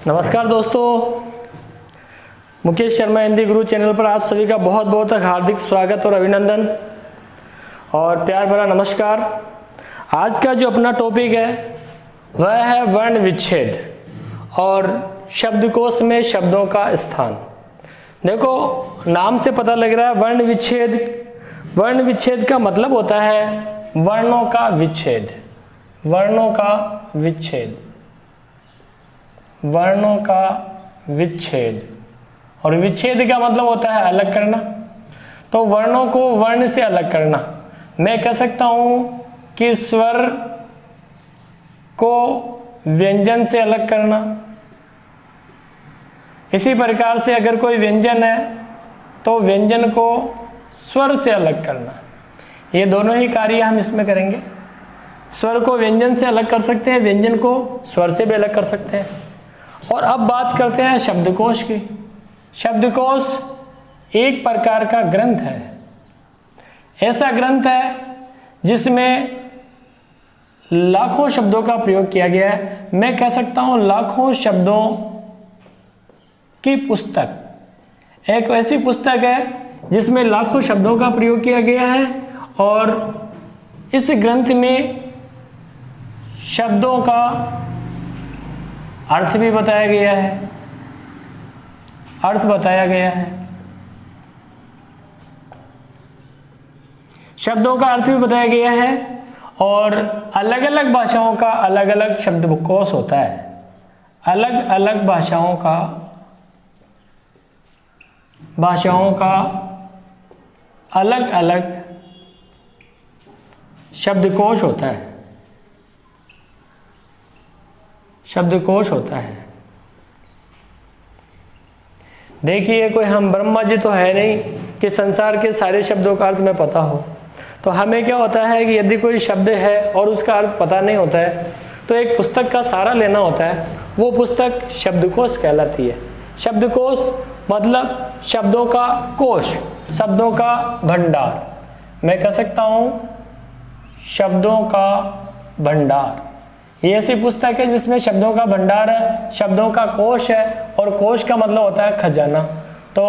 नमस्कार दोस्तों, मुकेश शर्मा हिंदी गुरु चैनल पर आप सभी का बहुत बहुत हार्दिक स्वागत और अभिनंदन और प्यार भरा नमस्कार। आज का जो अपना टॉपिक है वह है वर्ण विच्छेद और शब्दकोश में शब्दों का स्थान। देखो, नाम से पता लग रहा है वर्ण विच्छेद। वर्ण विच्छेद का मतलब होता है वर्णों का विच्छेद। वर्णों का विच्छेद, वर्णों का विच्छेद। और विच्छेद का मतलब होता है अलग करना। तो वर्णों को वर्ण से अलग करना। मैं कह सकता हूं कि स्वर को व्यंजन से अलग करना। इसी प्रकार से अगर कोई व्यंजन है तो व्यंजन को स्वर से अलग करना। ये दोनों ही कार्य हम इसमें करेंगे। स्वर को व्यंजन से अलग कर सकते हैं, व्यंजन को स्वर से भी अलग कर सकते हैं। और अब बात करते हैं शब्दकोश की। शब्दकोश एक प्रकार का ग्रंथ है। ऐसा ग्रंथ है जिसमें लाखों शब्दों का प्रयोग किया गया है। मैं कह सकता हूं लाखों शब्दों की पुस्तक। एक ऐसी पुस्तक है जिसमें लाखों शब्दों का प्रयोग किया गया है और इस ग्रंथ में शब्दों का अर्थ भी बताया गया है। अर्थ बताया गया है, शब्दों का अर्थ भी बताया गया है और अलग अलग भाषाओं का अलग अलग शब्दकोश होता है। अलग अलग भाषाओं का अलग अलग शब्दकोश होता है। शब्दकोश होता है। देखिए, कोई हम ब्रह्मा जी तो है नहीं कि संसार के सारे शब्दों का अर्थ में पता हो। तो हमें क्या होता है कि यदि कोई शब्द है और उसका अर्थ पता नहीं होता है तो एक पुस्तक का सहारा लेना होता है। वो पुस्तक शब्दकोश कहलाती है। शब्दकोश मतलब शब्दों का कोश, शब्दों का भंडार। मैं कह सकता हूं शब्दों का भंडार। ये ऐसी पुस्तक है जिसमें शब्दों का भंडार है, शब्दों का कोश है और कोश का मतलब होता है खजाना। तो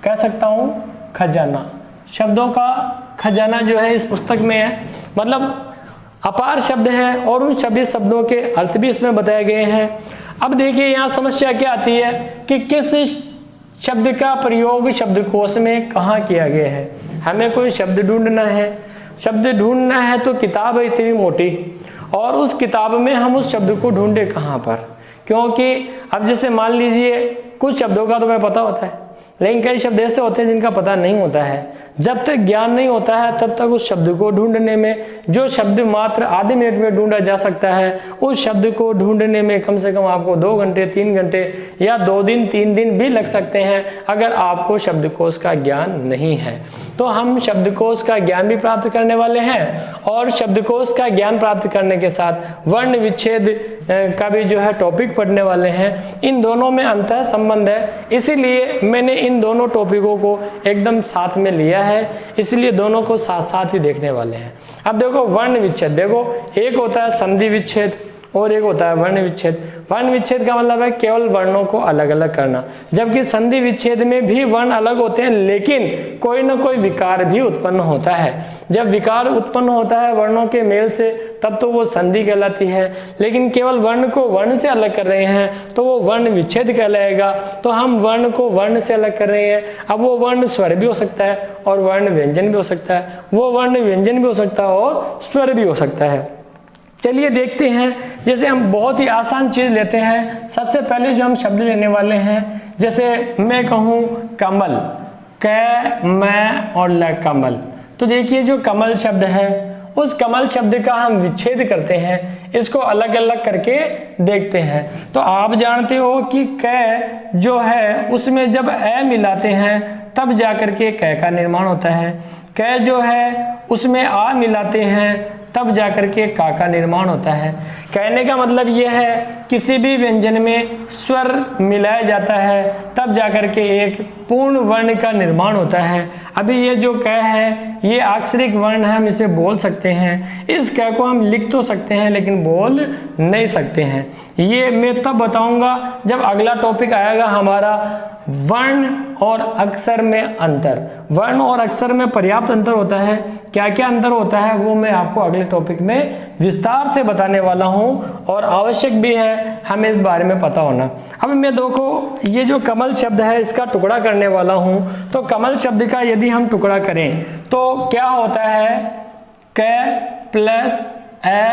कह सकता हूं खजाना। शब्दों का खजाना जो है इस पुस्तक में है। मतलब अपार शब्द है और उन सभी शब्दों के अर्थ भी इसमें बताए गए हैं। अब देखिए, यहाँ समस्या क्या आती है कि किस शब्द का प्रयोग शब्दकोश में कहाँ किया गया है। हमें कोई शब्द ढूंढना है। शब्द ढूंढना है तो किताब है इतनी मोटी और उस किताब में हम उस शब्द को ढूंढे कहाँ पर। क्योंकि अब जैसे मान लीजिए कुछ शब्दों का तो मैं पता होता है, लेकिन कई शब्द ऐसे होते हैं जिनका पता नहीं होता है। जब तक ज्ञान नहीं होता है तब तक उस शब्द को ढूंढने में, जो शब्द मात्र आधे मिनट में ढूंढा जा सकता है, उस शब्द को ढूंढने में कम से कम आपको 2 घंटे 3 घंटे या 2 दिन 3 दिन भी लग सकते हैं अगर आपको शब्दकोश का ज्ञान नहीं है। तो हम शब्दकोश का ज्ञान भी प्राप्त करने वाले हैं और शब्दकोश का ज्ञान प्राप्त करने के साथ वर्ण विच्छेद का भी जो है टॉपिक पढ़ने वाले हैं। इन दोनों में अंतर संबंध है, इसीलिए मैंने इन दोनों टॉपिकों को एकदम साथ में लिया है। इसलिए दोनों को साथ साथ ही देखने वाले हैं। अब देखो, वर्ण विच्छेद, देखो एक होता है संधि विच्छेद और एक होता है वर्ण विच्छेद। वर्ण विच्छेद का मतलब है केवल वर्णों को अलग अलग करना, जबकि संधि विच्छेद में भी वर्ण अलग होते हैं लेकिन कोई ना कोई विकार भी उत्पन्न होता है। जब विकार उत्पन्न होता है वर्णों के मेल से तब तो वो संधि कहलाती है, लेकिन केवल वर्ण को वर्ण से अलग कर रहे हैं तो वो वर्ण विच्छेद कहलाएगा। तो हम वर्ण को वर्ण से अलग कर रहे हैं। अब वो वर्ण स्वर भी हो सकता है और वर्ण व्यंजन भी हो सकता है। वो वर्ण व्यंजन भी हो सकता है और स्वर भी हो सकता है। चलिए देखते हैं। जैसे हम बहुत ही आसान चीज लेते हैं। सबसे पहले जो हम शब्द लेने वाले हैं, जैसे मैं कहूँ कमल, क, मैं और ल, कमल। तो देखिए, जो कमल शब्द है उस कमल शब्द का हम विच्छेद करते हैं, इसको अलग अलग करके देखते हैं। तो आप जानते हो कि क जो है उसमें जब ए मिलाते हैं तब जाकर के क का निर्माण होता है। क जो है उसमें आ मिलाते हैं तब जाकर के का का निर्माण होता है। कहने का मतलब ये है किसी भी व्यंजन में स्वर मिलाया जाता है तब जाकर के एक पूर्ण वर्ण का निर्माण होता है। अभी ये जो क है ये अक्षरिक वर्ण है, हम इसे बोल सकते हैं। इस क को हम लिख तो सकते हैं लेकिन बोल नहीं सकते हैं। ये मैं तब बताऊंगा जब अगला टॉपिक आएगा हमारा वर्ण और अक्षर में अंतर। वर्ण और अक्षर में पर्याप्त अंतर होता है, क्या क्या अंतर होता है वो मैं आपको अगले टॉपिक में विस्तार से बताने वाला हूं और आवश्यक भी है हमें इस बारे में पता होना। अब मैं देखो ये जो कमल शब्द है इसका टुकड़ा करने वाला हूं। तो कमल शब्द का यदि हम टुकड़ा करें तो क्या होता है, क प्लस ए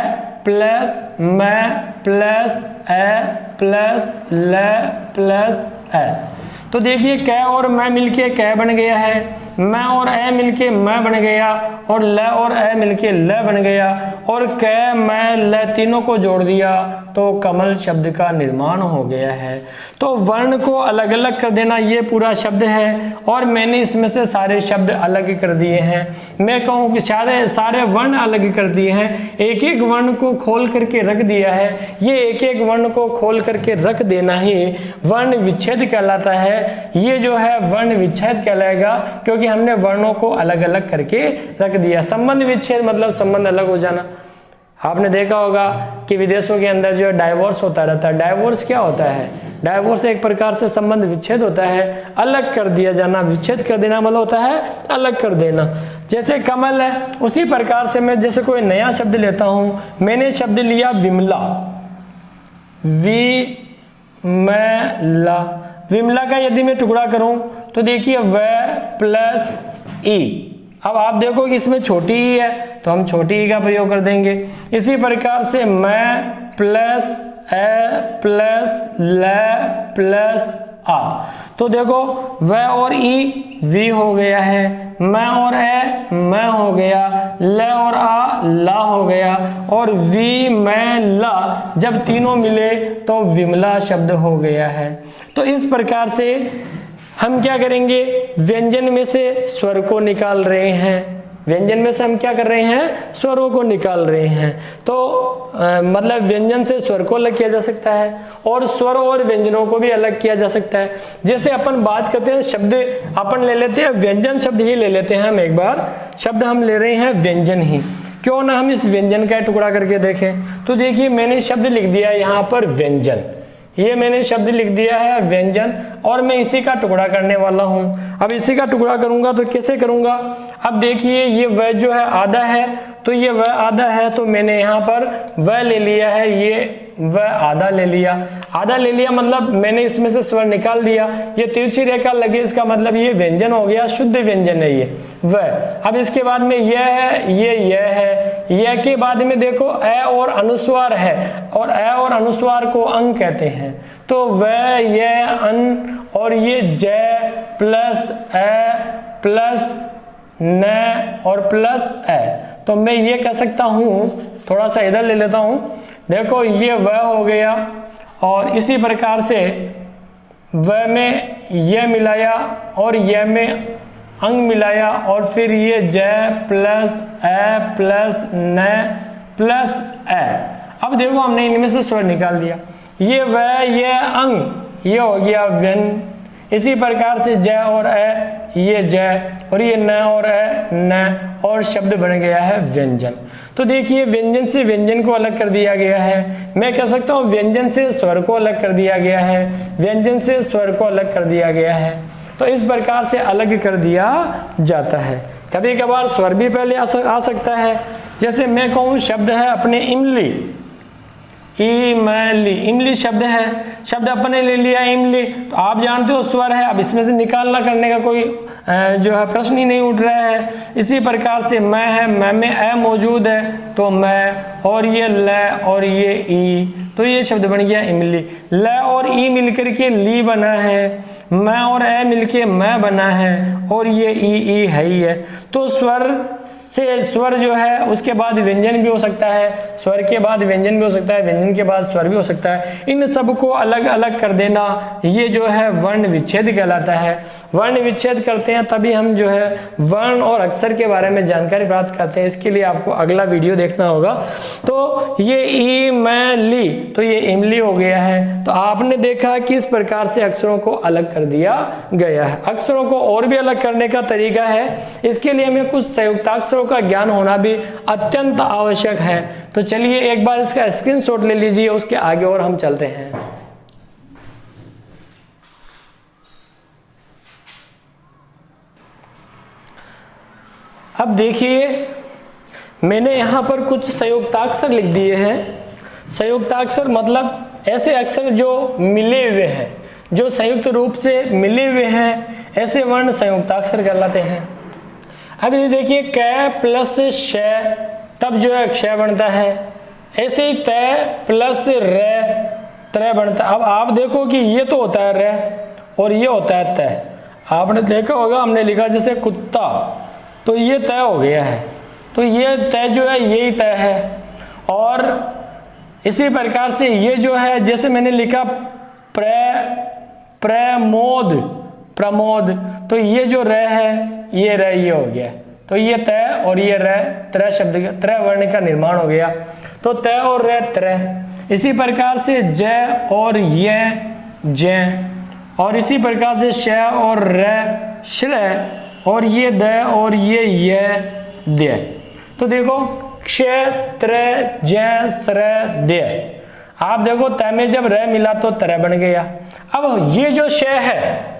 प्लस मैं प्लस ए प्लस ल प्लस ए। तो देखिए क और मैं मिलके क बन गया है, मैं और ए मिलके मैं बन गया और ल और ए मिलके ल बन गया और क मैं ल तीनों को जोड़ दिया तो कमल शब्द का निर्माण हो गया है। तो वर्ण को अलग अलग कर देना ये पूरा शब्द है और मैंने इसमें से सारे शब्द अलग कर दिए हैं। मैं कहूँ कि सारे वर्ण अलग कर दिए हैं, एक एक वर्ण को खोल करके रख दिया है। ये एक एक वर्ण को खोल करके रख देना ही वर्ण विच्छेद कहलाता है। ये जो है वर्ण विच्छेद कहलाएगा क्योंकि हमने वर्णों को अलग अलग करके रख दिया। संबंध विच्छेद मतलब संबंध अलग हो जाना। आपने देखा होगा कि विदेशों के अंदर जो है डाइवोर्स होता रहता है। डाइवोर्स क्या होता है, डाइवोर्स एक प्रकार से संबंध विच्छेद होता है, अलग कर दिया जाना। विच्छेद कर देना मतलब होता है अलग कर देना। जैसे कमल है उसी प्रकार से मैं जैसे कोई नया शब्द लेता हूं, मैंने शब्द लिया विमला, विमला का यदि मैं टुकड़ा करूं तो देखिए व प्लस ई। अब आप देखो कि इसमें छोटी ई है तो हम छोटी ई का प्रयोग कर देंगे। इसी प्रकार से मैं प्लस ए प्लस ल प्लस आ। तो देखो व और ई वी हो गया है, मैं और ए मैं हो गया, ल और आ ला हो गया और वी मैं ला जब तीनों मिले तो विमला शब्द हो गया है। तो इस प्रकार से हम क्या करेंगे, व्यंजन में से स्वर को निकाल रहे हैं। व्यंजन में से हम क्या कर रहे हैं, स्वरों को निकाल रहे हैं। तो मतलब व्यंजन से स्वर को अलग किया जा सकता है और स्वर और व्यंजनों को भी अलग किया जा सकता है। जैसे अपन बात करते हैं शब्द, अपन ले लेते हैं व्यंजन शब्द ही ले लेते हैं। हम एक बार शब्द हम ले रहे हैं व्यंजन ही, क्यों ना हम इस व्यंजन का टुकड़ा करके देखें। तो देखिए मैंने शब्द लिख दिया यहाँ पर व्यंजन, ये मैंने शब्द लिख दिया है व्यंजन और मैं इसी का टुकड़ा करने वाला हूं। अब इसी का टुकड़ा करूंगा तो कैसे करूंगा, अब देखिए ये व जो है आधा है तो ये व आधा है तो मैंने यहाँ पर व ले लिया है, ये व आधा ले लिया। आधा ले लिया मतलब मैंने इसमें से स्वर निकाल दिया। ये तिरछी रेखा लगी इसका मतलब ये व्यंजन हो गया, शुद्ध व्यंजन है ये व। अब इसके बाद में यह है, ये है, यह के बाद में देखो ए और अनुस्वार है और ए और अनुस्वार को अंग कहते हैं। तो व ये अन और ये जय प्लस ए प्लस न और प्लस ए। तो मैं ये कह सकता हूं, थोड़ा सा इधर ले लेता हूं, देखो ये व हो गया और इसी प्रकार से व में ये मिलाया और ये में अंग मिलाया और फिर ये जय प्लस ए प्लस न प्लस ए। अब देखो हमने इनमें से स्वर निकाल दिया, ये व ये अंग ये हो गया व्यन। इसी प्रकार से जय और ए ये जय और ये न और ए न और शब्द बन गया है व्यंजन। तो देखिए व्यंजन से व्यंजन को अलग कर दिया गया है। मैं कह सकता हूँ व्यंजन से स्वर को अलग कर दिया गया है, व्यंजन से स्वर को अलग कर दिया गया है। तो इस प्रकार से अलग कर दिया जाता है। कभी कभार स्वर भी पहले आ सकता है। जैसे मैं कहूँ शब्द है अपने इमली, इमली, इमली शब्द है, शब्द अपने ले लिया इमली, तो आप जानते हो स्वर है। अब इसमें से निकालना करने का कोई जो है प्रश्न ही नहीं उठ रहा है। इसी प्रकार से मैं है, मैं में ए मौजूद है तो मैं, और ये ल और ये ई, तो ये शब्द बन गया इमली। ल और ई मिलकर के ली बना है, मैं और ए मिलके मैं बना है और ये ई है ही है। तो स्वर से स्वर जो है उसके बाद व्यंजन भी हो सकता है, स्वर के बाद व्यंजन भी हो सकता है, व्यंजन के बाद स्वर भी हो सकता है। इन सब को अलग अलग कर देना ये जो है वर्ण विच्छेद कहलाता है। वर्ण विच्छेद करते हैं तभी हम जो है वर्ण और अक्षर के बारे में जानकारी प्राप्त करते हैं। इसके लिए आपको अगला वीडियो देखना होगा। तो ये ई मैं ली, तो ये इमली हो गया है। तो आपने देखा कि इस प्रकार से अक्षरों को अलग कर दिया गया है। अक्षरों को और भी अलग करने का तरीका है, इसके लिए हमें कुछ संयुक्ताक्षरों का ज्ञान होना भी अत्यंत आवश्यक है। तो चलिए एक बार इसका स्क्रीनशॉट ले लीजिए, उसके आगे और हम चलते हैं। अब देखिए मैंने यहां पर कुछ संयुक्ताक्षर लिख दिए हैं। संयुक्ताक्षर मतलब ऐसे अक्षर जो मिले हुए हैं, जो संयुक्त रूप से मिले हुए हैं, ऐसे वर्ण संयुक्ताक्षर कहलाते हैं। अब ये देखिए क प्लस श तब जो है क्ष बनता है। ऐसे ही त प्लस र त्र बनता है। अब आप देखो कि ये तो होता है र और ये होता है त। आपने देखा होगा हमने लिखा जैसे कुत्ता, तो ये तय हो गया है, तो ये तय जो है यही तय है। और इसी प्रकार से ये जो है जैसे मैंने लिखा प्रमोद प्रमोद, तो ये जो र है ये र ये हो गया, तो ये तय और ये र त्र शब्द त्र वर्ण का निर्माण हो गया। तो तय और र त्र। इसी प्रकार से ज और य ज, और इसी प्रकार से श और र श्र, और ये द और ये य द्य। तो देखो क्ष त्र ज स्र द्य। आप देखो त में जब र मिला तो त्र बन गया। अब ये जो श है,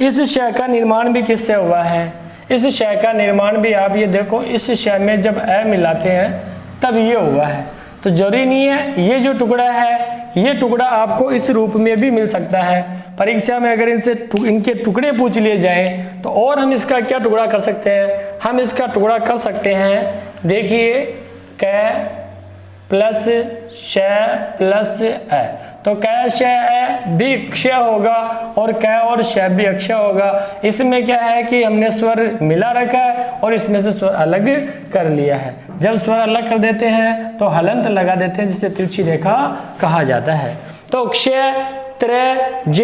इस श का निर्माण भी किससे हुआ है? इस श का निर्माण भी आप ये देखो, इस श में जब अ मिलाते हैं तब ये हुआ है। तो जरूरी नहीं है ये जो टुकड़ा है, ये टुकड़ा आपको इस रूप में भी मिल सकता है। परीक्षा में अगर इनके टुकड़े पूछ लिए जाएं तो और हम इसका क्या टुकड़ा कर सकते हैं? हम इसका टुकड़ा कर सकते हैं, देखिए क प्लस श प्लस अ, तो क श अ भी क्ष होगा और क और श भी अक्ष होगा। इसमें क्या है कि हमने स्वर मिला रखा है और इसमें से स्वर अलग कर लिया है। जब स्वर अलग कर देते हैं तो हलंत लगा देते हैं, जिसे तिरछी रेखा कहा जाता है। तो क्ष त्र ज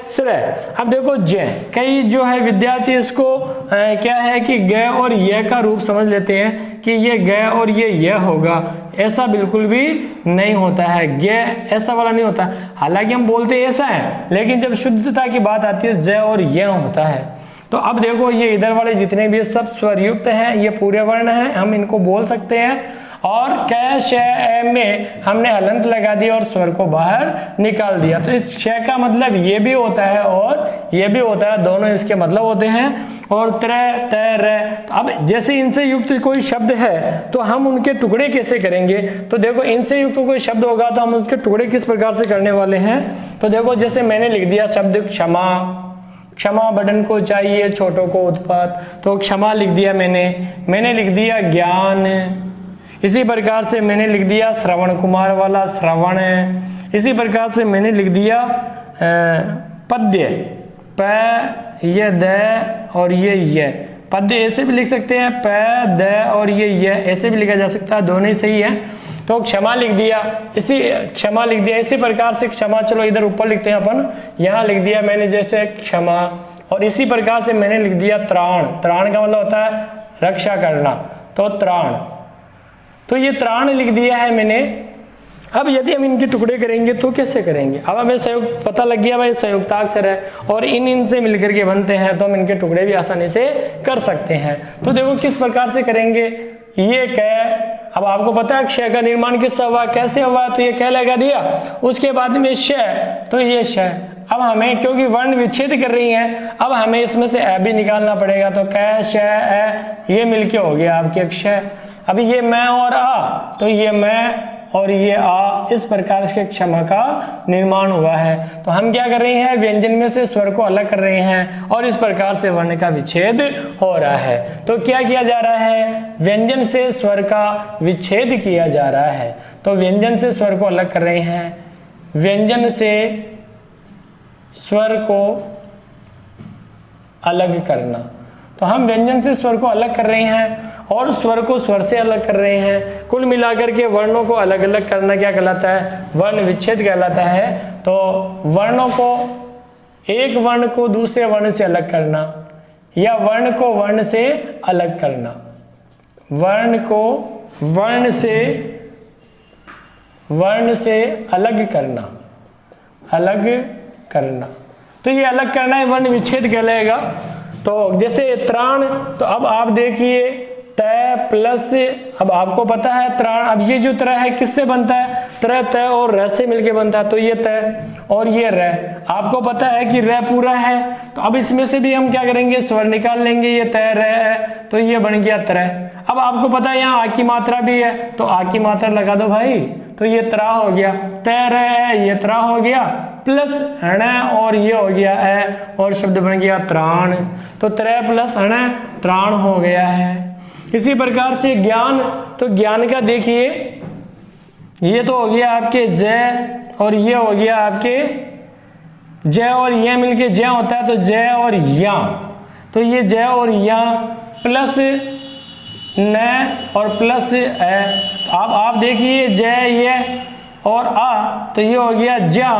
स्र। अब देखो ज, कई जो है विद्यार्थी इसको क्या है कि ग और य का रूप समझ लेते हैं कि ये ग और ये य होगा। ऐसा बिल्कुल भी नहीं होता है, ग ऐसा वाला नहीं होता। हालांकि हम बोलते ऐसा है, लेकिन जब शुद्धता की बात आती है ज और य होता है। तो अब देखो ये इधर वाले जितने भी सब स्वरयुक्त हैं, ये पूरे वर्ण हैं, हम इनको बोल सकते हैं। और क श ए में हमने हलंत लगा दिया और स्वर को बाहर निकाल दिया। तो इस श का मतलब ये भी होता है और ये भी होता है, दोनों इसके मतलब होते हैं। और त्र त र, अब जैसे इनसे युक्त कोई शब्द है तो हम उनके टुकड़े कैसे करेंगे? तो देखो इनसे युक्त कोई शब्द होगा तो हम उसके टुकड़े किस प्रकार से करने वाले हैं? तो देखो जैसे मैंने लिख दिया शब्द क्षमा, क्षमा बड़न को चाहिए छोटों को उत्पात, तो क्षमा लिख दिया मैंने लिख दिया ज्ञान। इसी प्रकार से मैंने लिख दिया श्रवण कुमार वाला श्रवण। इसी प्रकार से मैंने लिख दिया पद्य, प ये द और ये पद्य ऐसे भी लिख सकते हैं, प द और ये ऐसे भी लिखा जा सकता है, दोनों ही सही है। तो क्षमा लिख दिया, इसी प्रकार से क्षमा, चलो इधर ऊपर लिखते हैं अपन, यहाँ लिख दिया मैंने जैसे क्षमा। और इसी प्रकार से मैंने लिख दिया त्राण, त्राण का मतलब होता है रक्षा करना, तो त्राण। तो ये त्राण लिख दिया है मैंने। अब यदि हम इनके टुकड़े करेंगे तो कैसे करेंगे? अब हमें संयुक्त पता लग गया भाई संयुक्ताक्षर है और इन से मिलकर के बनते हैं, तो हम इनके टुकड़े भी आसानी से कर सकते हैं। तो देखो किस प्रकार से करेंगे। ये क, अब आपको पता है क्ष का निर्माण किससे हुआ, कैसे हुआ? तो ये क लगा दिया, उसके बाद में श, तो ये श। अब हमें क्योंकि वर्ण विच्छेद कर रही हैं, अब हमें इसमें से अ भी निकालना पड़ेगा। तो क श अ ये मिलके हो गया आपके क्ष। अभी ये मैं और आ, तो ये मैं और ये आ, इस प्रकार से क्षमा का निर्माण हुआ है। तो हम क्या कर रहे हैं? व्यंजन में से स्वर को अलग कर रहे हैं और इस प्रकार से वर्ण का विच्छेद हो रहा है। तो क्या किया जा रहा है? व्यंजन से स्वर का विच्छेद किया जा रहा है। तो व्यंजन से स्वर को अलग कर रहे हैं, व्यंजन से स्वर को अलग करना। तो हम व्यंजन से स्वर को अलग कर रहे हैं और स्वर को स्वर से अलग कर रहे हैं। कुल मिलाकर के वर्णों को अलग अलग करना क्या कहलाता है? वर्ण विच्छेद कहलाता है। तो वर्णों को, एक वर्ण को दूसरे वर्ण से अलग करना या वर्ण को वर्ण से अलग करना, वर्ण को वर्ण से अलग करना, तो ये अलग करना है, वर्ण विच्छेद कहलाएगा। तो जैसे त्राण, तो अब आप देखिए तय प्लस, अब आपको पता है त्राण, अब ये जो त्र है किससे बनता है? त्र तय और र से मिलके बनता है, तो ये तय और ये र, आपको पता है कि र पूरा है, तो अब इसमें से भी हम क्या करेंगे? स्वर निकाल लेंगे, ये तय र है, तो ये बन गया त्र। अब आपको पता है यहाँ आ की मात्रा भी है, तो आ की मात्रा लगा दो भाई, तो ये त्रा हो गया, तय र है, ये त्रा हो गया, प्लस ण और ये हो गया है, और शब्द बन गया त्राण। तो त्रय प्लस ण त्राण हो गया है। इसी प्रकार से ज्ञान, तो ज्ञान का देखिए, ये तो हो गया आपके जय और ये हो गया आपके जय और ये मिलके जय होता है, तो जय और या, तो ये जय और या प्लस न और प्लस ए। अब आप देखिए जय ये और आ, तो ये हो गया ज्ञा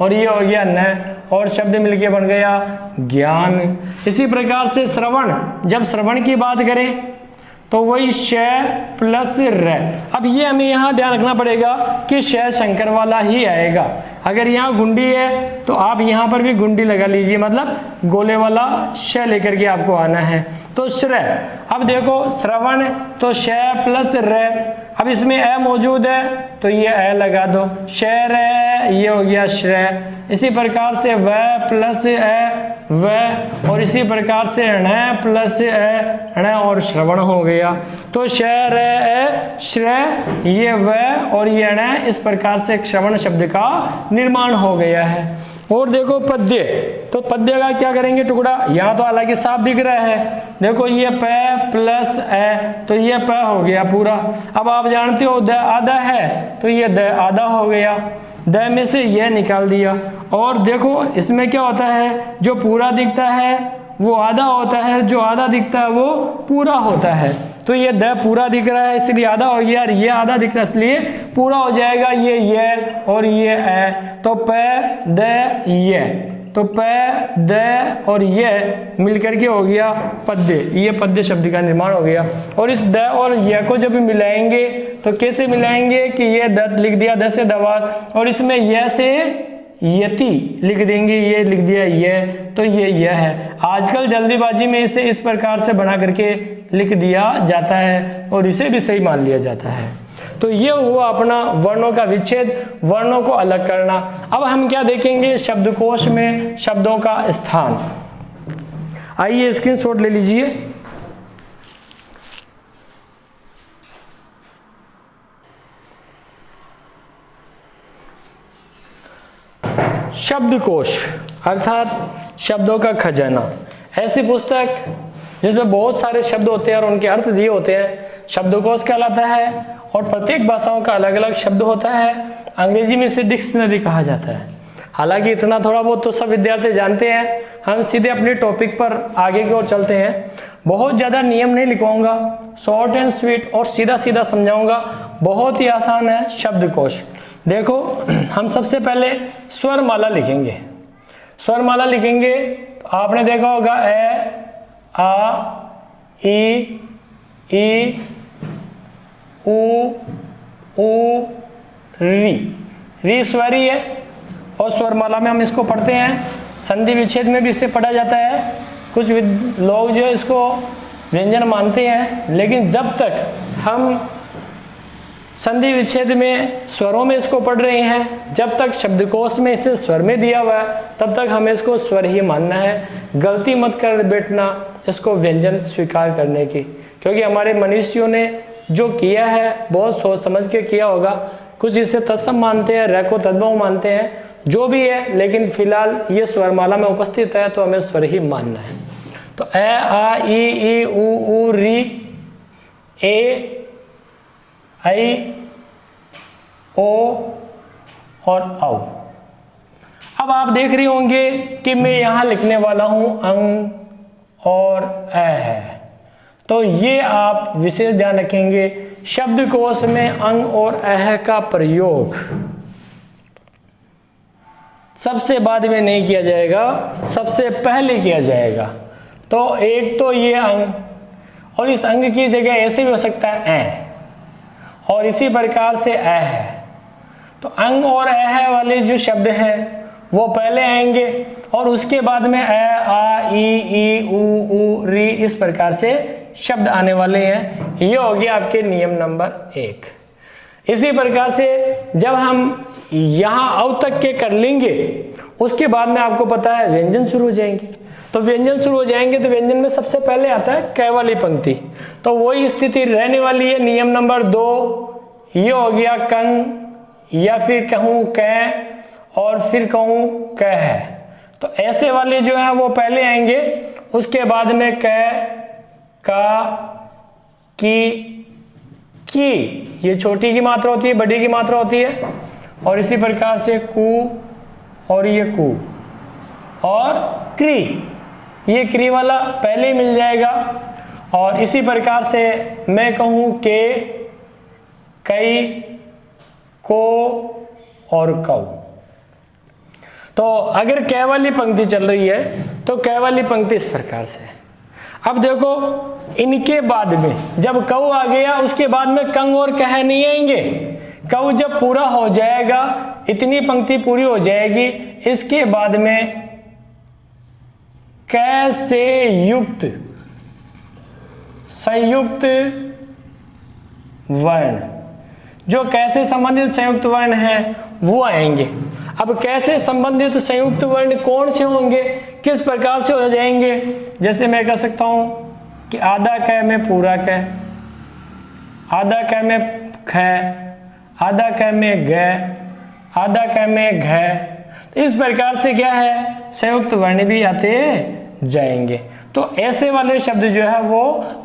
और ये हो गया न, और शब्द मिलके बन गया ज्ञान। इसी प्रकार से श्रवण, जब श्रवण की बात करें तो वही श प्लस र। अब ये हमें यहाँ ध्यान रखना पड़ेगा कि श शंकर वाला ही आएगा। अगर यहाँ गुंडी है तो आप यहाँ पर भी गुंडी लगा लीजिए, मतलब गोले वाला श लेकर के आपको आना है। तो श्र, अब देखो श्रवण, तो श प्लस र, अब इसमें अ मौजूद है तो ये अ लगा दो, शर ये हो गया श्र। इसी प्रकार से व प्लस अ व, और इसी प्रकार से ण प्लस अ ण, और श्रवण हो गया। तो शर श्र, ये व और ये ण, इस प्रकार से श्रवण शब्द का निर्माण हो गया है। और देखो पद्य, तो पद्य का क्या करेंगे टुकड़ा? यहाँ तो हालांकि साफ दिख रहा है, देखो ये प प्लस ए, तो ये प हो गया पूरा। अब आप जानते हो द आधा है, तो ये द आधा हो गया, द में से यह निकाल दिया। और देखो इसमें क्या होता है, जो पूरा दिखता है वो आधा होता है, जो आधा दिखता है वो पूरा होता है। तो ये द पूरा दिख रहा है इसलिए आधा हो गया, और ये आधा दिख रहा है इसलिए पूरा हो जाएगा, ये और ये है, तो प द ये, तो प द और ये मिलकर के हो गया पद्य। ये पद्य शब्द का निर्माण हो गया। और इस द और ये को जब मिलाएंगे तो कैसे मिलाएंगे कि ये द लिख दिया, द से दवात, और इसमें ये से यति लिख देंगे, ये लिख दिया ये, तो ये यह है। आजकल जल्दीबाजी में इसे इस प्रकार से बना करके लिख दिया जाता है और इसे भी सही मान लिया जाता है। तो ये हुआ अपना वर्णों का विच्छेद, वर्णों को अलग करना। अब हम क्या देखेंगे? शब्दकोश में शब्दों का स्थान। आइए स्क्रीनशॉट ले लीजिए। शब्दकोश अर्थात शब्दों का खजाना, ऐसी पुस्तक जिसमें बहुत सारे शब्द होते हैं और उनके अर्थ दिए होते हैं, शब्दकोश कहलाता है। और प्रत्येक भाषाओं का अलग अलग शब्द होता है। अंग्रेजी में इसे डिक्शनरी कहा जाता है। हालांकि इतना थोड़ा बहुत तो सब विद्यार्थी जानते हैं। हम सीधे अपने टॉपिक पर आगे की ओर चलते हैं। बहुत ज़्यादा नियम नहीं लिखवाऊंगा, शॉर्ट एंड स्वीट और सीधा सीधा समझाऊंगा। बहुत ही आसान है शब्दकोश। देखो हम सबसे पहले स्वरमाला लिखेंगे। स्वरमाला लिखेंगे तो आपने देखा होगा ए, आ, ई, ऊ, री स्वरी है। और स्वरमाला में हम इसको पढ़ते हैं, संधि विच्छेद में भी इसे पढ़ा जाता है। कुछ लोग जो इसको व्यंजन मानते हैं, लेकिन जब तक हम संधि विच्छेद में स्वरों में इसको पढ़ रहे हैं, जब तक शब्दकोश में इसे स्वर में दिया हुआ है, तब तक हमें इसको स्वर ही मानना है। गलती मत कर बैठना इसको व्यंजन स्वीकार करने की, क्योंकि हमारे मनीषियों ने जो किया है बहुत सोच समझ के किया होगा। कुछ इसे तत्सम मानते हैं, र को तद्भव मानते हैं, जो भी है, लेकिन फिलहाल ये स्वरमाला में उपस्थित है तो हमें स्वर ही मानना है। तो ए, आ, ई, ऊ, री, ए, आई, ओ और औ। अब आप देख रहे होंगे कि मैं यहाँ लिखने वाला हूँ अंग और अ है। तो ये आप विशेष ध्यान रखेंगे। शब्दकोश में अंग और अह का प्रयोग सबसे बाद में नहीं किया जाएगा, सबसे पहले किया जाएगा। तो एक तो ये अंग, और इस अंग की जगह ऐसे भी हो सकता है ऐ, और इसी प्रकार से अ है। तो अंग और अह वाले जो शब्द हैं वो पहले आएंगे और उसके बाद में अ, आ, ई, उ, री इस प्रकार से शब्द आने वाले हैं। ये हो गया आपके नियम नंबर 1। इसी प्रकार से जब हम यहाँ अव तक के कर लेंगे उसके बाद में आपको पता है व्यंजन शुरू हो जाएंगे। तो व्यंजन शुरू हो जाएंगे तो व्यंजन में सबसे पहले आता है क वाली पंक्ति, तो वही स्थिति रहने वाली है। नियम नंबर 2 ये हो गया कंग, या फिर कहूँ कै, और फिर कहूँ क है। तो ऐसे वाले जो है वो पहले आएंगे, उसके बाद में क, का, की, ये छोटी की मात्रा होती है, बड़ी की मात्रा होती है, और इसी प्रकार से कु, और ये कु, और क्री, ये क्री वाला पहले ही मिल जाएगा। और इसी प्रकार से मैं कहूँ के, कई, को और कौ। तो अगर कै वाली पंक्ति चल रही है तो कै वाली पंक्ति इस प्रकार से। अब देखो इनके बाद में जब कौ आ गया उसके बाद में कंग और कह नहीं आएंगे। कौ जब पूरा हो जाएगा, इतनी पंक्ति पूरी हो जाएगी, इसके बाद में कै से युक्त संयुक्त वर्ण, जो कैसे संबंधित संयुक्त वर्ण है वो आएंगे। अब कैसे संबंधित संयुक्त वर्ण कौन से होंगे, किस प्रकार से हो जाएंगे, जैसे मैं कह सकता हूं कि आधा कै में पूरा कै, आधा कै में ख, आधा कै में ग, आधा कै में घ। तो इस प्रकार से क्या है संयुक्त वर्ण भी आते जाएंगे। तो ऐसे वाले शब्द जो है वो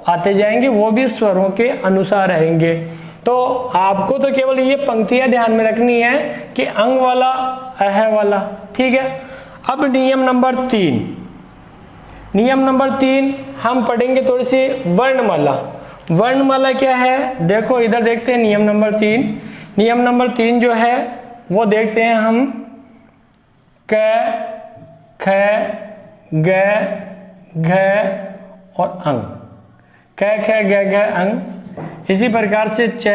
आते जाएंगे, वो भी स्वरों के अनुसार रहेंगे। तो आपको तो केवल ये पंक्तियां ध्यान में रखनी है कि अंग वाला अह वाला, ठीक है। अब नियम नंबर 3, नियम नंबर 3 हम पढ़ेंगे थोड़ी सी वर्णमाला। वर्णमाला क्या है, देखो इधर देखते हैं नियम नंबर 3। नियम नंबर 3 जो है वो देखते हैं हम क, ख, ग, घ और अंग, क, ख, ग, घ, अंग। इसी प्रकार से च,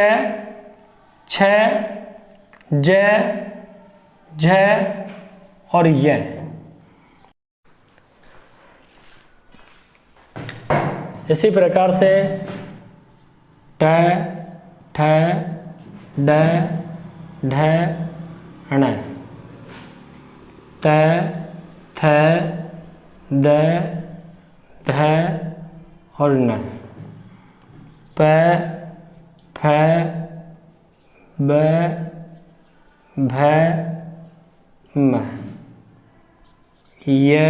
छ, ज, झ और य। इसी प्रकार से ट, ठ, ड, ढ, ण, त, थ, द, ध और न। प, फ, ब, भ, म, य,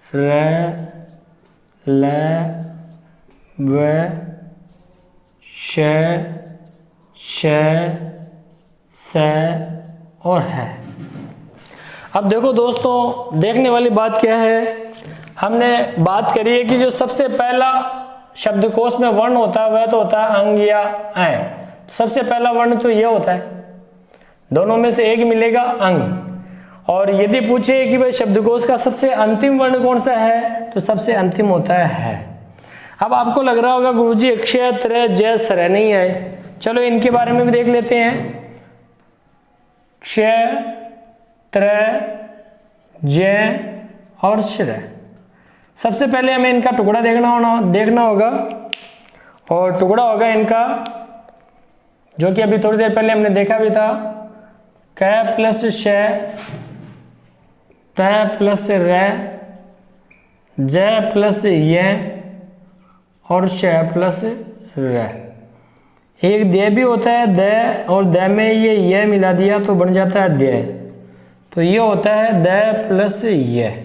र, ल, व, श, श, स और है। अब देखो दोस्तों, देखने वाली बात क्या है, हमने बात करी है कि जो सबसे पहला शब्दकोश में वर्ण होता है वह तो होता है अंग या ऐ। तो सबसे पहला वर्ण तो यह होता है, दोनों में से एक मिलेगा अंग। और यदि पूछे कि भाई शब्दकोश का सबसे अंतिम वर्ण कौन सा है, तो सबसे अंतिम होता है। अब आपको लग रहा होगा गुरुजी अक्षय, त्र, जय, सर नहीं आए, चलो इनके बारे में भी देख लेते हैं। क्षय, त्र, जय और श्र। सबसे पहले हमें इनका टुकड़ा देखना होगा, और टुकड़ा होगा इनका जो कि अभी थोड़ी देर पहले हमने देखा भी था, क प्लस श, त प्लस र, ज प्लस य और श प्लस र। एक दे भी होता है द, और द में ये य मिला दिया तो बन जाता है दे, तो ये होता है द प्लस य।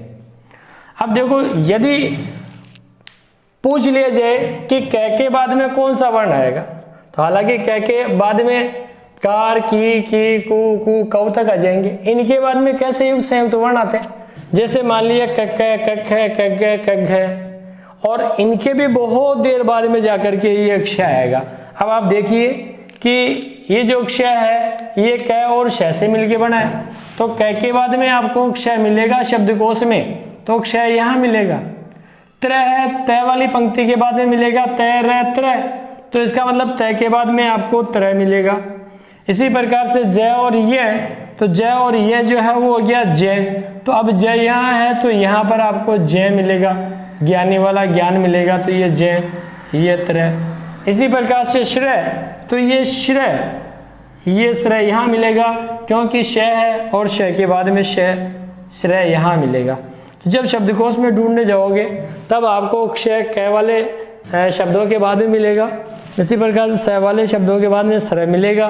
अब देखो यदि पूछ लिया जाए कि क के बाद में कौन सा वर्ण आएगा, तो हालांकि क के बाद में कार, की, कु, कौ तक आ जाएंगे। इनके बाद में कैसे संयुक्त वर्ण आते हैं, जैसे मान लिया क, ख, क, ग, क, घ, और इनके भी बहुत देर बाद में जाकर के ये क्षय आएगा। अब आप देखिए कि ये जो क्षय है ये क और श से मिलके बना है, तो क के बाद में आपको क्षय मिलेगा शब्दकोश में, तो क्षय यहाँ मिलेगा। त्र है, त वाली पंक्ति के बाद में मिलेगा तय र त्र, तो इसका मतलब तय के बाद में आपको त्र मिलेगा। इसी प्रकार से ज और य, तो ज और य जो है वो हो गया जय, तो अब जय यहाँ है तो यहाँ पर आपको जय मिलेगा, ज्ञानी वाला ज्ञान मिलेगा, तो ये जय ये त्र। इसी प्रकार से श्रेय, तो ये श्रेय, ये श्रेय यहाँ मिलेगा क्योंकि श है और श के बाद में श्रेय यहाँ मिलेगा। तो जब शब्दकोश में ढूंढने जाओगे तब आपको क्षय क वाले शब्दों के बाद में मिलेगा, इसी प्रकार से स वाले शब्दों के बाद में श्रेय मिलेगा,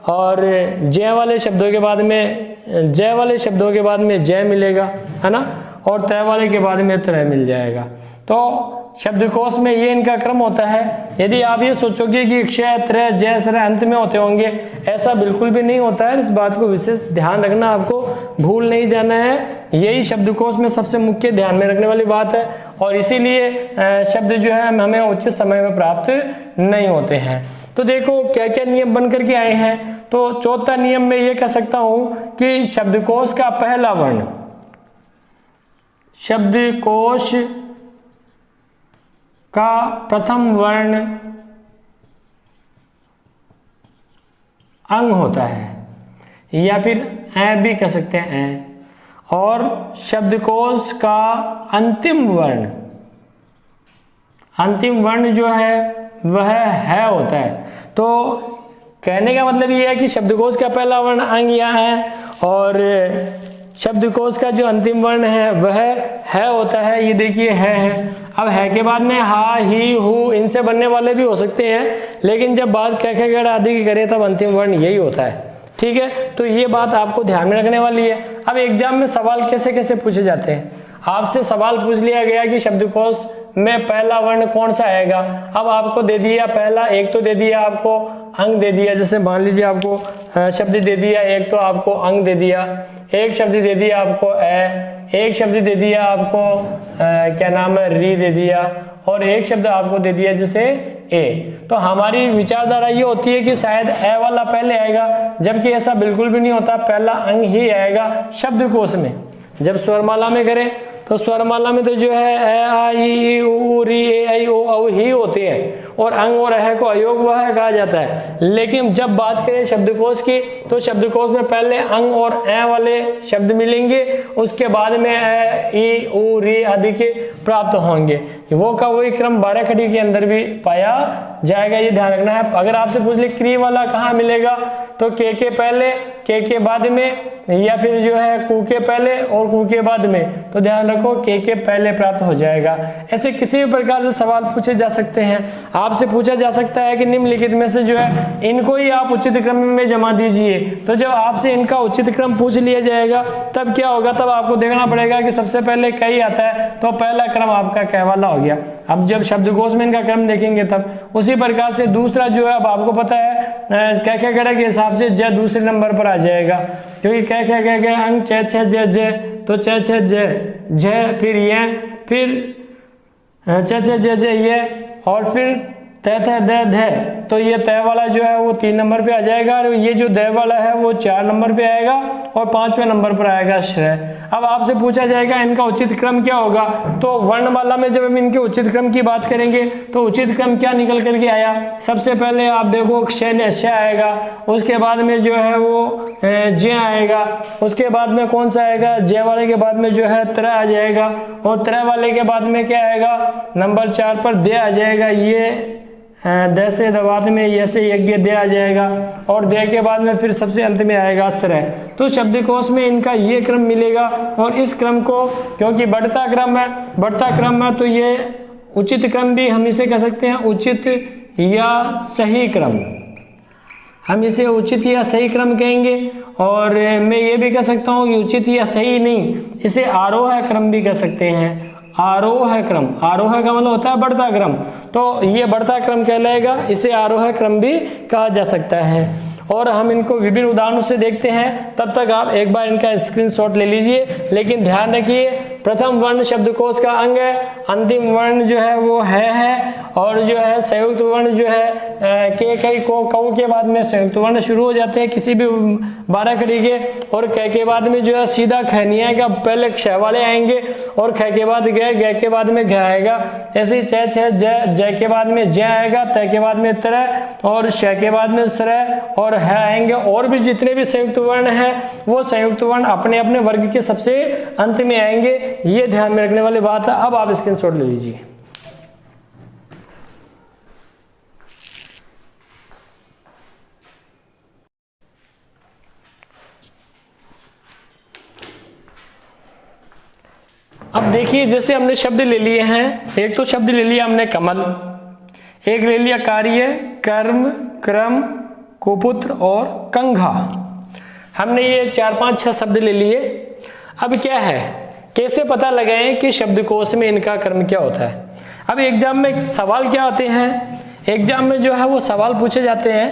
और जय वाले शब्दों के बाद में जय वाले शब्दों के बाद में जय मिलेगा, है ना, और तय वाले के बाद में त्रय मिल जाएगा। तो शब्दकोश में ये इनका क्रम होता है। यदि आप ये सोचोगे कि क्षय त्रय जय श्रेय अंत में होते होंगे, ऐसा बिल्कुल भी नहीं होता है। इस बात को विशेष ध्यान रखना, आपको भूल नहीं जाना है। यही शब्दकोश में सबसे मुख्य ध्यान में रखने वाली बात है, और इसीलिए शब्द जो है हमें उचित समय में प्राप्त नहीं होते हैं। तो देखो क्या क्या नियम बन करके आए हैं। तो चौथा नियम में ये कह सकता हूं कि शब्दकोश का पहला वर्ण, शब्दकोश का प्रथम वर्ण अंग होता है, या फिर ऐ भी कह सकते हैं ऐ, और शब्दकोश का अंतिम वर्ण जो है वह है होता है। तो कहने का मतलब ये है कि शब्दकोश का पहला वर्ण अंग या है, और शब्दकोश का जो अंतिम वर्ण है वह है होता है। ये देखिए है। अब है के बाद में हा ही हु इनसे बनने वाले भी हो सकते हैं, लेकिन जब बात क ख ग आदि की करें तब अंतिम वर्ण यही होता है। ठीक है, तो ये बात आपको ध्यान में रखने वाली है। अब एग्जाम में सवाल कैसे कैसे पूछे जाते हैं। आपसे सवाल पूछ लिया गया कि शब्दकोश में पहला वर्ण कौन सा आएगा। अब आपको दे दिया पहला, एक तो दे दिया आपको अंग दे दिया, जैसे मान लीजिए आपको शब्द दे दिया, एक तो आपको अंग दे दिया, एक शब्द दे दिया आपको ए, एक शब्द दे दिया आपको क्या नाम है री दे दिया, और एक शब्द आपको दे दिया जैसे ए। तो हमारी विचारधारा ये होती है कि शायद ए वाला पहले आएगा, जबकि ऐसा बिल्कुल भी नहीं होता। पहला अंग ही आएगा शब्दकोश में। जब स्वरमाला में करें तो स्वरमाला में तो जो है ए आ ई उ री ए आई ओ औ ही होते हैं, और अंग और अह को अयोग वह कहा जाता है। लेकिन जब बात करें शब्दकोश की, तो शब्दकोश में पहले अंग और ए वाले शब्द मिलेंगे, उसके बाद में ए ई उ री आदि के प्राप्त होंगे। वो का वही क्रम 12 कड़ी के अंदर भी पाया जाएगा, ये ध्यान रखना है। अगर आपसे पूछ ले क्री वाला कहाँ मिलेगा, तो के पहले के बाद में, या फिर जो है कू के पहले और कू के बाद में, तो ध्यान रखो के पहले प्राप्त हो जाएगा। ऐसे किसी भी प्रकार से सवाल पूछे जा सकते हैं। आपसे पूछा जा सकता है कि निम्नलिखित में से जो है इनको ही आप उचित क्रम में जमा दीजिए। तो जब आपसे इनका उचित क्रम पूछ लिया जाएगा तब क्या होगा, तब आपको देखना पड़ेगा कि सबसे पहले कई आता है, तो पहला क्रम आपका कै वाला हो गया। अब जब शब्दकोश में इनका क्रम देखेंगे तब उसी प्रकार से दूसरा जो है, अब आपको पता है कै ख गड़ा के हिसाब से ज दूसरे नंबर पर आ जाएगा, क्योंकि कै ख ग अंग च छ ज ज, तो च छ ज ज, फिर ये, फिर च छ ज ज ये, और फिर त थ द ध, तो ये तय वाला जो है वो 3 नंबर पे आ जाएगा, और ये जो द वाला है वो 4 नंबर पे आएगा, और 5वें नंबर पर आएगा श्रेय। अब आपसे पूछा जाएगा इनका उचित क्रम क्या होगा, तो वर्णमाला में जब हम इनके उचित क्रम की बात करेंगे तो उचित क्रम क्या निकल करके आया। सबसे पहले आप देखो क्षय आएगा, उसके बाद में जो है वो ज आएगा, उसके बाद में कौन सा आएगा, जय वाले के बाद में जो है त्र आ जाएगा, और त्र वाले के बाद में क्या आएगा, नंबर 4 पर दे आ जाएगा। ये द से दवात में ये से यज्ञ दे आ जाएगा, और दे के बाद में फिर सबसे अंत में आएगा श्रेय। तो शब्दकोश में इनका ये क्रम मिलेगा, और इस क्रम को क्योंकि बढ़ता क्रम है तो ये उचित क्रम भी हम इसे कह सकते हैं उचित या सही क्रम, हम इसे उचित या सही क्रम कहेंगे। और मैं ये भी कह सकता हूँ कि उचित या सही नहीं, इसे आरोह क्रम भी कह सकते हैं। आरोह क्रम, आरोह का मतलब होता है बढ़ता क्रम, तो ये बढ़ता क्रम कहलाएगा, इसे आरोह क्रम भी कहा जा सकता है। और हम इनको विभिन्न उदाहरणों से देखते हैं, तब तक आप एक बार इनका स्क्रीनशॉट ले लीजिए। लेकिन ध्यान रखिए प्रथम वर्ण शब्दकोश का अंग है, अंतिम वर्ण जो है वो है और जो है संयुक्त वर्ण जो है के कई को कऊ के बाद में संयुक्त वर्ण शुरू हो जाते हैं किसी भी 12 कड़ी के, और क के बाद में जो है सीधा ख नहीं आएगा, पहले क्ष वाले आएंगे और ख के बाद ग के बाद में घ आएगा, ऐसे ही च छ ज के बाद में ज आएगा, त के बाद में त्र और श के बाद में स्र और ह आएंगे। और भी जितने भी संयुक्त वर्ण है वो संयुक्त वर्ण अपने अपने वर्ग के सबसे अंत में आएंगे, ये ध्यान में रखने वाली बात है। अब आप स्क्रीनशॉट ले लीजिए। अब देखिए जैसे हमने शब्द ले लिए हैं, एक तो शब्द ले लिया हमने कमल, एक ले लिया कार्य, कर्म, क्रम, कुपुत्र और कंघा। हमने ये 4 5 6 शब्द ले लिए। अब क्या है, कैसे पता लगाएं कि शब्दकोश में इनका कर्म क्या होता है। अब एग्जाम में सवाल क्या आते हैं, एग्जाम में जो है वो सवाल पूछे जाते हैं।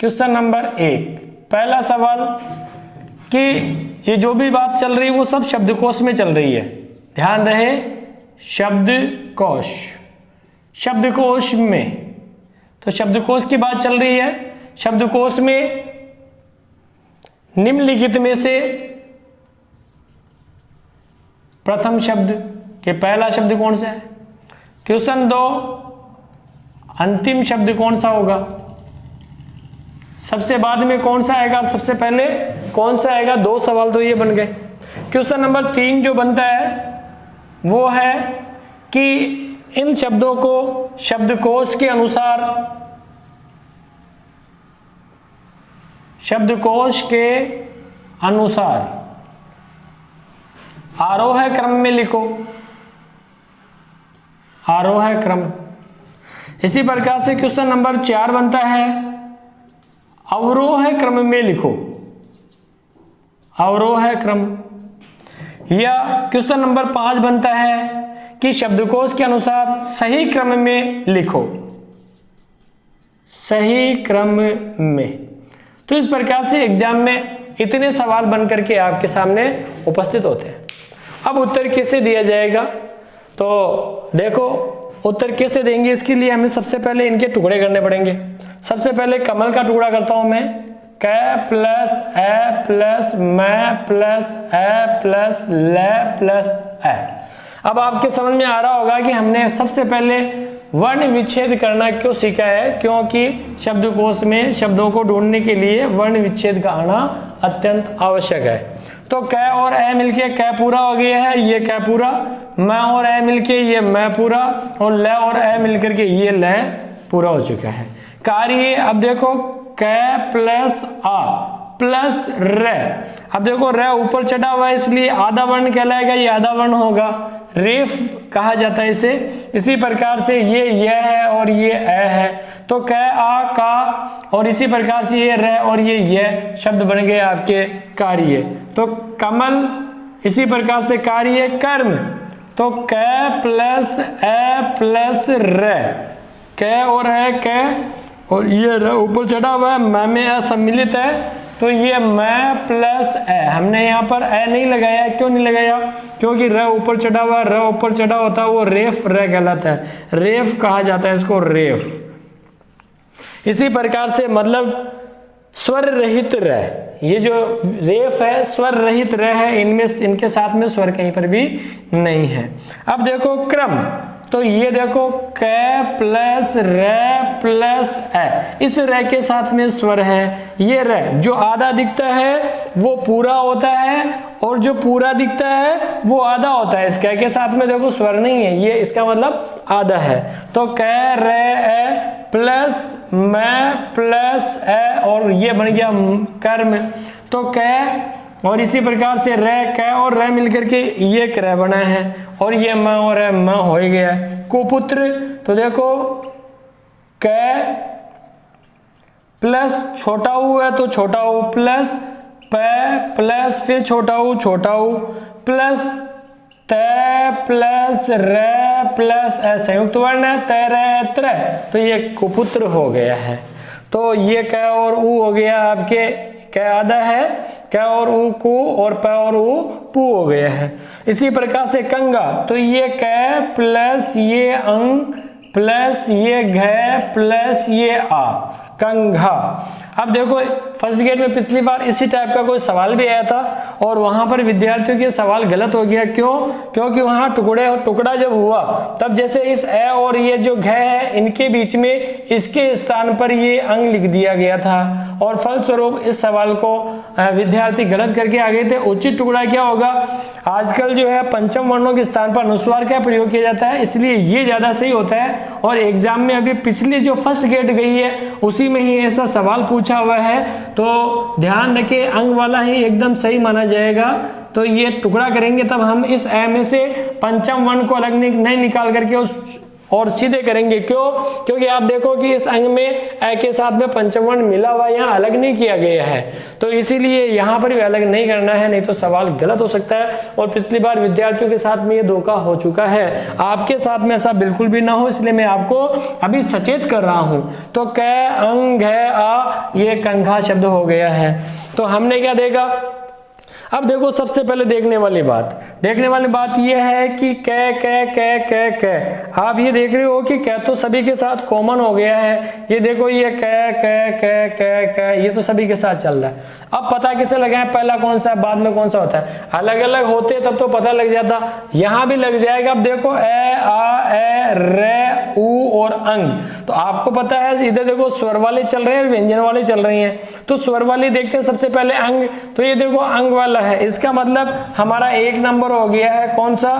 क्वेश्चन नंबर 1, पहला सवाल कि ये जो भी बात चल रही है वो सब शब्दकोश में चल रही है, ध्यान रहे, शब्दकोश, शब्दकोश में, तो शब्दकोश की बात चल रही है। शब्दकोश में निम्नलिखित में से प्रथम शब्द के पहला शब्द कौन सा है। क्वेश्चन 2, अंतिम शब्द कौन सा होगा, सबसे बाद में कौन सा आएगा, सबसे पहले कौन सा आएगा। 2 सवाल तो ये बन गए। क्वेश्चन नंबर 3 जो बनता है वो है कि इन शब्दों को शब्दकोश के अनुसार, शब्दकोश के अनुसार आरोह क्रम में लिखो, आरोह क्रम। इसी प्रकार से क्वेश्चन नंबर 4 बनता है अवरोह क्रम में लिखो, अवरोह क्रम। या क्वेश्चन नंबर 5 बनता है कि शब्दकोश के अनुसार सही क्रम में लिखो, सही क्रम में। तो इस प्रकार से एग्जाम में इतने सवाल बन करके आपके सामने उपस्थित होते हैं। अब उत्तर कैसे दिया जाएगा, तो देखो उत्तर कैसे देंगे, इसके लिए हमें सबसे पहले इनके टुकड़े करने पड़ेंगे। सबसे पहले कमल का टुकड़ा करता हूं मैं, क प्लस ए प्लस मैं प्लस ए प्लस ल प्लस ए। अब आपके समझ में आ रहा होगा कि हमने सबसे पहले वर्ण विच्छेद करना क्यों सीखा है, क्योंकि शब्दकोश में शब्दों को ढूंढने के लिए वर्ण विच्छेद का आना अत्यंत आवश्यक है। तो क और ए मिलके क पूरा हो गया है, ये क पूरा, मैं और ए मिलके ये मैं पूरा, और ल और ए मिलकर के ये ल पूरा हो चुका है। कार्य, अब देखो क प्लस आ प्लस र। अब देखो र ऊपर चढ़ा हुआ है इसलिए आधा वर्ण कहलाएगा, ये आधा वर्ण होगा, रेफ कहा जाता है इसे। इसी प्रकार से ये यह है और ये ए है, तो क आ का, और इसी प्रकार से ये र और ये यह शब्द बन गए आपके कार्य। तो कमल, इसी प्रकार से कार्य, कर्म, तो क प्लस ए प्लस र, क और है क और ये र ऊपर चढ़ा हुआ है, मैं में ए सम्मिलित है, तो ये मैं प्लस ए। हमने यहाँ पर ए नहीं लगाया, क्यों नहीं लगाया, क्योंकि र ऊपर चढ़ा हुआ, र ऊपर चढ़ा होता है वो रेफ र गलत है, रेफ कहा जाता है इसको, रेफ। इसी प्रकार से मतलब स्वर रहित र, ये जो रेफ है स्वर रहित र है, इनमें इनके साथ में स्वर कहीं पर भी नहीं है। अब देखो क्रम, तो ये देखो क प्लस र प्लस ए, इस र के साथ में स्वर है। ये र जो आधा दिखता है वो पूरा होता है और जो पूरा दिखता है वो आधा होता है। इस क के साथ में देखो स्वर नहीं है, ये इसका मतलब आधा है। तो क र ए प्लस मैं प्लस ए और ये बन गया कर्म। तो क और इसी प्रकार से र, क और र मिलकर के ये क्रय बना है, और ये म और म हो ही गया। कुपुत्र, तो देखो क प्लस छोटा ऊ है तो छोटा ऊ प्लस प प्लस फिर छोटा ऊ प्लस त प्लस र प्लस ए, संयुक्त वर्ण है त र त्र, तो ये कुपुत्र हो गया है। तो ये क और ऊ हो गया आपके, क आधा है क और ऊ कु और प और ऊ पू हो गया है। इसी प्रकार से कंगा, तो ये क प्लस ये अंग प्लस ये घ प्लस ये आ, कंघा। अब देखो फर्स्ट गेट में पिछली बार इसी टाइप का कोई सवाल भी आया था और वहां पर विद्यार्थियों के सवाल गलत हो गया। क्यों? क्योंकि वहां टुकड़ा जब हुआ तब जैसे इस ए और ये जो घ है इनके बीच में इसके स्थान पर ये अंग लिख दिया गया था और फलस्वरूप इस सवाल को विद्यार्थी गलत करके आ गए थे। उचित टुकड़ा क्या होगा? आजकल जो है पंचम वर्णों के स्थान पर अनुस्वार का प्रयोग किया जाता है, इसलिए ये ज्यादा सही होता है। और एग्जाम में अभी पिछली जो फर्स्ट गेट गई है उसी में ही ऐसा सवाल पूछा हुआ है, तो ध्यान रखिए अंग वाला ही एकदम सही माना जाएगा। तो ये टुकड़ा करेंगे तब हम इस ए में से पंचम वर्ण को अलग नहीं निकाल करके उस और सीधे करेंगे। क्यों? क्योंकि आप देखो कि इस अंग में ए के साथ में पंचम वर्ण मिला हुआ, यहाँ अलग नहीं किया गया है, तो इसीलिए यहाँ पर भी अलग नहीं करना है, नहीं तो सवाल गलत हो सकता है। और पिछली बार विद्यार्थियों के साथ में ये धोखा हो चुका है, आपके साथ में ऐसा बिल्कुल भी ना हो, इसलिए मैं आपको अभी सचेत कर रहा हूं। तो क अंग घ आ ये कंघा शब्द हो गया है। तो हमने क्या देखा? अब देखो सबसे पहले देखने वाली बात यह है कि क आप ये देख रहे हो कि क तो सभी के साथ कॉमन हो गया है। ये देखो ये क ये तो सभी के साथ चल रहा है। अब पता कैसे लगाएं पहला कौन सा है बाद में कौन सा होता है? अलग अलग होते तब तो पता लग जाता, यहाँ भी लग जाएगा। अब देखो ए आ ए रे उ और अंग, तो आपको पता है इधर देखो स्वर वाले चल रहे हैं और व्यंजन वाले चल रहे हैं। तो स्वर वाले देखते हैं सबसे पहले अंग, तो ये देखो अंग वाला है, इसका मतलब हमारा एक नंबर हो गया है, कौन सा?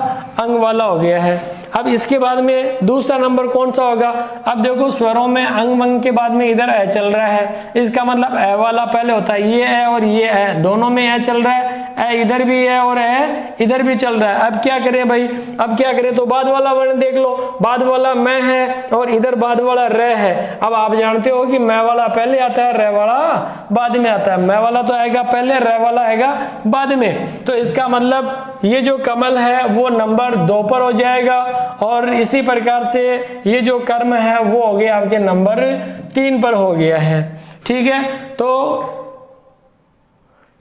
अंग वाला हो गया है। अब इसके बाद में दूसरा नंबर कौन सा होगा? अब देखो स्वरों में अंग वंग के बाद में इधर ए चल रहा है, इसका मतलब ए वाला पहले होता है। ये ए और ये ए दोनों में ए चल रहा है, ए इधर भी है और ए इधर भी चल रहा है। अब क्या करें भाई? अब क्या करें? तो बाद वाला वर्ण देख लो, बाद वाला मैं है और इधर बाद वाला रे है। अब आप जानते हो कि मैं वाला पहले आता है, रे वाला बाद में आता है। मैं वाला तो आएगा पहले, रे वाला आएगा बाद में। तो इसका मतलब ये जो कमल है वो नंबर 2 पर हो जाएगा और इसी प्रकार से ये जो कर्म है वो हो गया आपके नंबर 3 पर हो गया है। ठीक है, तो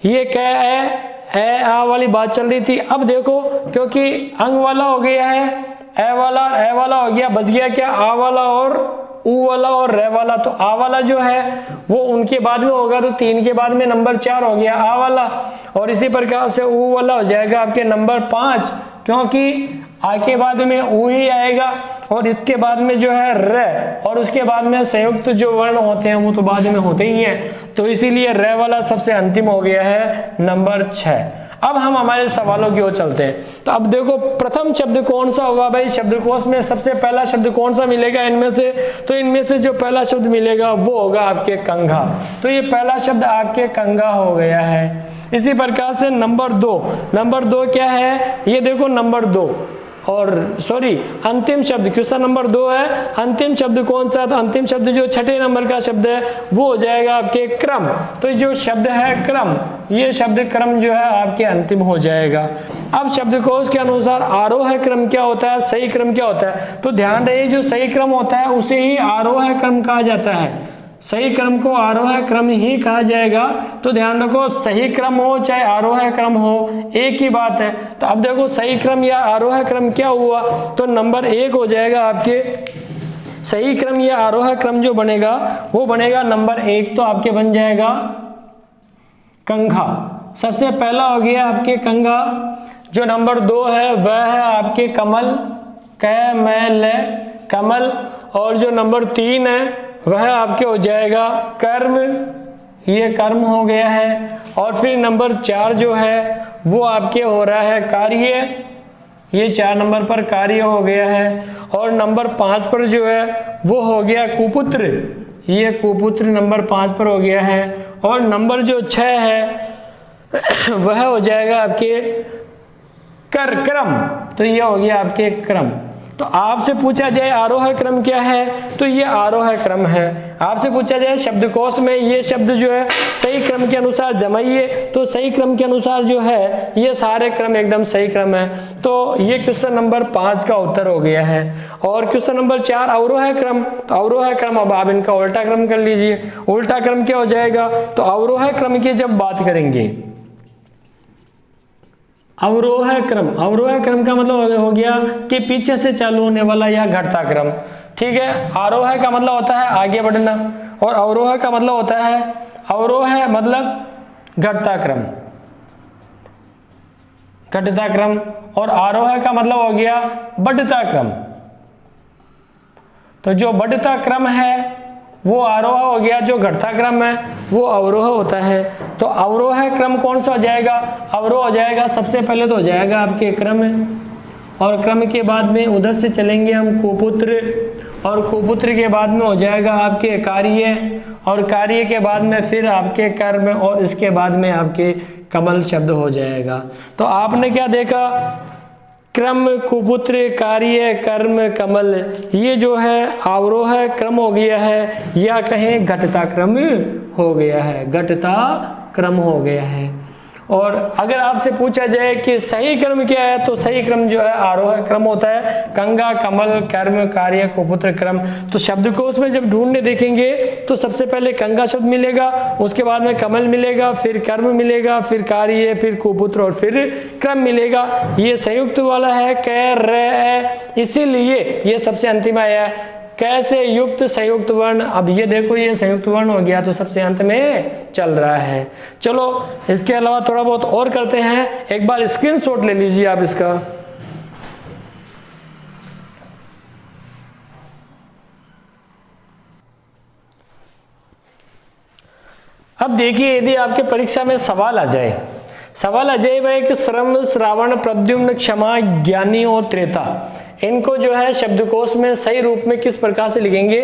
ये क्या है? ए आ वाली बात चल रही थी। अब देखो क्योंकि अंग वाला हो गया है, ए वाला हो गया, बच गया क्या? आ वाला और ऊ वाला और रे वाला। तो आ वाला जो है वो उनके बाद में होगा, तो 3 के बाद में नंबर 4 हो गया आ वाला, और इसी प्रकार से ऊ वाला हो जाएगा आपके नंबर 5, क्योंकि आ के बाद में ऊ ही आएगा और इसके बाद में जो है रे, और उसके बाद में संयुक्त जो वर्ण होते हैं वो तो बाद में होते ही हैं। तो इसीलिए रे वाला सबसे अंतिम हो गया है नंबर 6। अब हम हमारे सवालों की ओर चलते हैं। तो अब देखो प्रथम शब्द कौन सा होगा भाई? शब्दकोश में सबसे पहला शब्द कौन सा मिलेगा इनमें से? तो इनमें से जो पहला शब्द मिलेगा वो होगा आपके कंघा। तो ये पहला शब्द आपके कंघा हो गया है। इसी प्रकार से नंबर 2 क्या है? ये देखो नंबर 2 और सॉरी अंतिम शब्द, क्वेश्चन नंबर 2 है, अंतिम शब्द कौन सा? तो अंतिम शब्द जो 6ठे नंबर का शब्द है वो हो जाएगा आपके क्रम। तो जो शब्द है क्रम, ये शब्द क्रम जो है आपके अंतिम हो जाएगा। अब शब्दकोश के अनुसार आरोह क्रम क्या होता है, सही क्रम क्या होता है? तो ध्यान रहे जो सही क्रम होता है उसे ही आरोह क्रम कहा जाता है। सही क्रम को आरोह क्रम ही कहा जाएगा। तो ध्यान रखो सही क्रम हो चाहे आरोह क्रम हो एक ही बात है। तो अब देखो सही क्रम या आरोह क्रम क्या हुआ? तो नंबर 1 हो जाएगा आपके सही क्रम या आरोह क्रम जो बनेगा वो बनेगा नंबर 1, तो आपके बन जाएगा कंघा। सबसे पहला हो गया आपके कंघा। जो नंबर 2 है वह है आपके कमल, क मैं ल कमल, और जो नंबर 3 है वह आपके हो जाएगा कर्म, ये कर्म हो गया है। और फिर नंबर 4 जो है वो आपके हो रहा है कार्य, ये 4 नंबर पर कार्य हो गया है। और नंबर 5 पर जो है वो हो गया कुपुत्र, ये कुपुत्र नंबर 5 पर हो गया है। और नंबर जो 6 है वह हो जाएगा आपके क्रम, तो ये हो गया आपके क्रम। तो आपसे पूछा जाए आरोह क्रम क्या है? तो ये आरोह क्रम है। आपसे पूछा जाए शब्दकोश में ये शब्द जो है सही क्रम के अनुसार जमाइए, तो सही क्रम के अनुसार जो है ये सारे क्रम एकदम सही क्रम है। तो ये क्वेश्चन नंबर 5 का उत्तर हो गया है। और क्वेश्चन नंबर 4 अवरोह क्रम, तो अवरोह क्रम अब आप इनका उल्टा क्रम कर लीजिए। उल्टा क्रम क्या हो जाएगा? तो अवरोह क्रम की जब बात करेंगे अवरोह क्रम, अवरोह क्रम का मतलब हो गया कि पीछे से चालू होने वाला या घटता क्रम। ठीक है, आरोह का मतलब होता है आगे बढ़ना, और अवरोह का मतलब होता है, अवरोह मतलब घटता क्रम, घटता क्रम, और आरोह का मतलब हो गया बढ़ता क्रम। तो जो बढ़ता क्रम है वो आरोह हो गया, जो घटता क्रम है वो अवरोह होता है। तो अवरोह क्रम कौन सा हो जाएगा? अवरोह हो जाएगा, सबसे पहले तो हो जाएगा आपके क्रम, और क्रम के बाद में उधर से चलेंगे हम कुपुत्र, और कुपुत्र के बाद में हो जाएगा आपके कार्य, और कार्य के बाद में फिर आपके कर्म, और इसके बाद में आपके कमल शब्द हो जाएगा। तो आपने क्या देखा? क्रम, कुपुत्र, कार्य, कर्म, कमल, ये जो है अवरोह क्रम हो गया है, या कहें घटता क्रम हो गया है, घटता क्रम हो गया है। और अगर आपसे पूछा जाए कि सही क्रम क्या है, तो सही क्रम जो है आरोह क्रम होता है, गंगा, कमल, कर्म, कार्य, कुपुत्र क्रम। तो शब्दकोश में जब ढूंढने देखेंगे तो सबसे पहले गंगा शब्द मिलेगा, उसके बाद में कमल मिलेगा, फिर कर्म मिलेगा, फिर कार्य, फिर कुपुत्र, और फिर क्रम मिलेगा। ये संयुक्त वाला है कै रे, इसीलिए ये सबसे अंतिम आया है। कैसे युक्त संयुक्त वर्ण, अब ये देखो ये संयुक्त वर्ण हो गया, तो सबसे अंत में चल रहा है। चलो इसके अलावा थोड़ा बहुत और करते हैं, एक बार स्क्रीनशॉट ले लीजिए आप इसका। अब देखिए, यदि आपके परीक्षा में सवाल आ जाए भाई कि श्रम, श्रावण, प्रद्युम्न, क्षमा, ज्ञानी और त्रेता, इनको जो है शब्दकोश में सही रूप में किस प्रकार से लिखेंगे,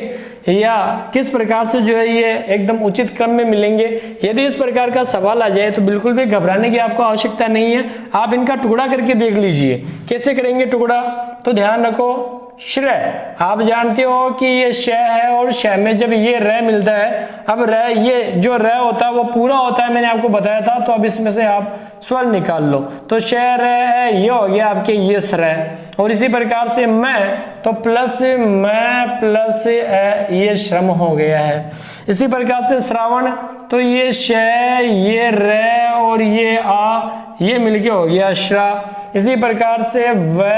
या किस प्रकार से जो है ये एकदम उचित क्रम में मिलेंगे। यदि इस प्रकार का सवाल आ जाए तो बिल्कुल भी घबराने की आपको आवश्यकता नहीं है, आप इनका टुकड़ा करके देख लीजिए। कैसे करेंगे टुकड़ा? तो ध्यान रखो, श्रय, आप जानते हो कि ये श है, और श में जब ये र मिलता है, अब र, ये जो र होता है वो पूरा होता है, मैंने आपको बताया था। तो अब इसमें से आप स्वर निकाल लो, तो श र है, ये हो गया आपके ये श्रय। और इसी प्रकार से मैं, तो प्लस मैं प्लस ये श्रम हो गया है। इसी प्रकार से श्रावण, तो ये श, ये र और ये आ, ये मिलके हो गया श्रा। इसी प्रकार से व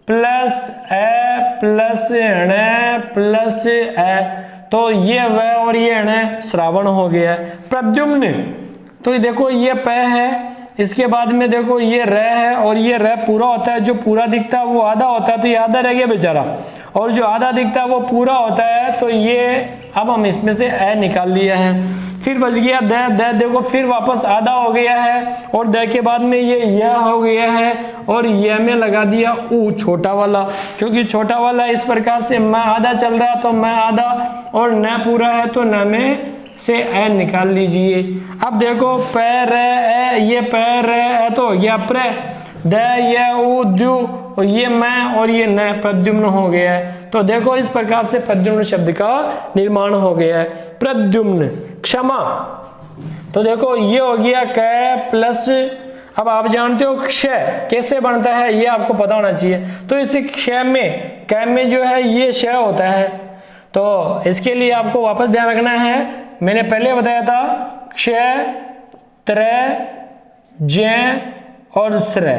प्लस ए प्लस ण प्लस ए, तो ये व और ये ण श्रावण हो गया। प्रद्युम्न, तो ये देखो ये प है, इसके बाद में देखो ये र है, और ये र पूरा होता है, जो पूरा दिखता है वो आधा होता है, तो ये आधा रह गया बेचारा, और जो आधा दिखता है वो पूरा होता है, तो ये अब हम इसमें से ए निकाल लिया है। फिर बच गया द, द देखो फिर वापस आधा हो गया है, और द के बाद में ये य हो गया है, और य में लगा दिया ऊ छोटा वाला, क्योंकि छोटा वाला इस प्रकार से मैं आधा चल रहा है, तो मैं आधा, और न पूरा है तो न में से ए निकाल लीजिए। अब देखो पैर ए, ये पैर ए तो हो गया प्र, द ये उ द्यु, और ये मैं और ये न प्रद्युम्न हो गया है। तो देखो इस प्रकार से प्रद्युम्न शब्द का निर्माण हो गया है। प्रद्युम्न। क्षमा, तो देखो ये हो गया क प्लस, अब आप जानते हो क्षय कैसे बनता है, ये आपको पता होना चाहिए। तो इस क्षय में क में जो है ये क्षय होता है, तो इसके लिए आपको वापस ध्यान रखना है, मैंने पहले बताया था क्षय, त्रय, जय और श्रय,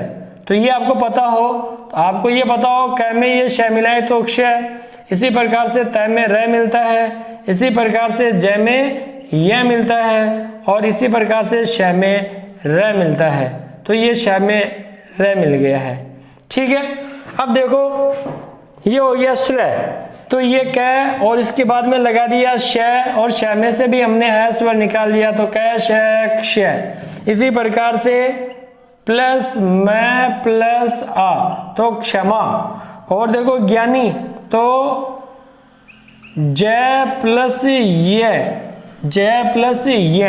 तो ये आपको पता हो। तो आपको ये पता हो क में ये क्षय मिला है तो क्षय, इसी प्रकार से तय में र मिलता है, इसी प्रकार से जय में य मिलता है, और इसी प्रकार से क्षय में र मिलता है, तो ये क्षय में र मिल गया है। ठीक है, अब देखो ये हो गया श्रय, तो ये क और इसके बाद में लगा दिया श, और श में से भी हमने है स्वर निकाल लिया, तो क श क्ष। इसी प्रकार से प्लस मैं प्लस आ, तो क्षमा। और देखो ज्ञानी, तो जय प्लस ये, जय प्लस ये,